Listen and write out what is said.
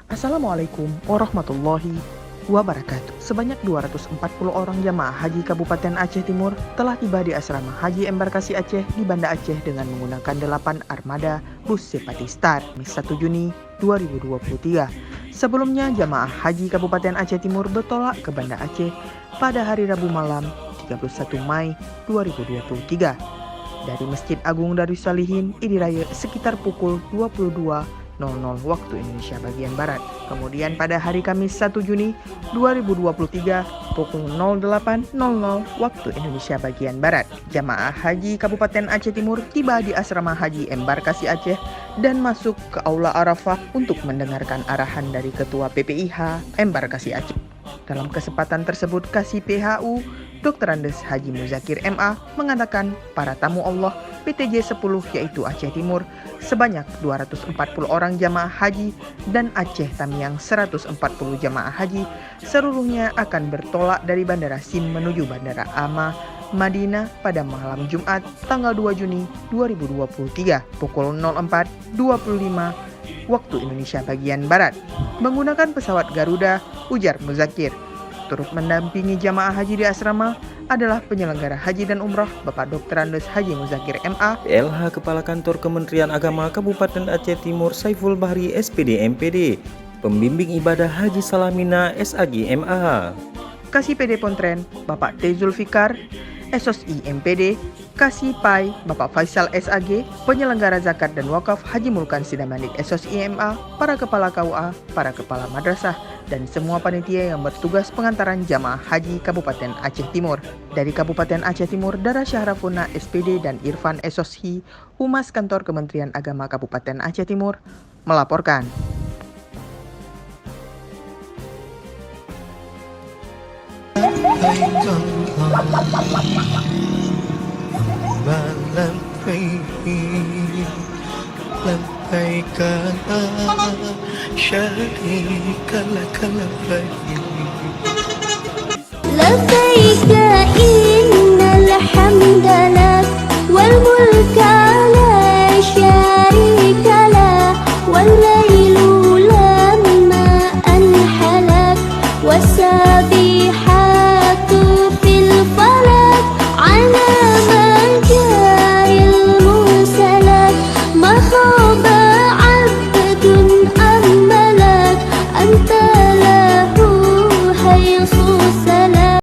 Assalamualaikum warahmatullahi wabarakatuh. Sebanyak 240 orang jamaah haji Kabupaten Aceh Timur telah tiba di asrama Haji Embarkasi Aceh di Banda Aceh dengan menggunakan 8 armada bus Sepati Star, 1 Juni 2023. Sebelumnya, jamaah haji Kabupaten Aceh Timur bertolak ke Banda Aceh pada hari Rabu malam 31 Mei 2023 dari Masjid Agung Darussalihin Idiraya sekitar pukul 22.00 waktu Indonesia bagian Barat. Kemudian pada hari Kamis 1 Juni 2023 pukul 08.00 waktu Indonesia bagian Barat, jamaah haji Kabupaten Aceh Timur tiba di asrama Haji Embarkasi Aceh dan masuk ke Aula Arafah untuk mendengarkan arahan dari Ketua PPIH Embarkasi Aceh. Dalam kesempatan tersebut, Kasih PHU Dr. Andes Haji Muzakir MA mengatakan para tamu Allah PTJ 10 yaitu Aceh Timur sebanyak 240 orang jamaah haji dan Aceh Tamiang 140 jamaah haji seluruhnya akan bertolak dari Bandara Sim menuju Bandara Ama Madinah pada malam Jumat tanggal 2 Juni 2023 pukul 04.25 waktu Indonesia bagian Barat menggunakan pesawat Garuda, ujar Muzakir. Turut mendampingi jamaah haji di asrama adalah penyelenggara haji dan umrah Bapak Dr. Andes Haji Muzakir MA, PLH Kepala Kantor Kementerian Agama Kabupaten Aceh Timur Saiful Bahri SPD MPD, Pembimbing Ibadah Haji Salamina SAG MA, Kasih PD Pontren Bapak T. Zulfikar, SOSI MPD, Kasih PAI Bapak Faisal SAG, penyelenggara zakat dan wakaf Haji Mulkan Sidamanik SOSI MA, para kepala KUA, para kepala madrasah, dan semua panitia yang bertugas pengantaran jamaah haji Kabupaten Aceh Timur. Dari Kabupaten Aceh Timur, Dara Syahrafuna SPD dan Irfan SOSI, Humas Kantor Kementerian Agama Kabupaten Aceh Timur, melaporkan. لبيك لا شريك لك لبيك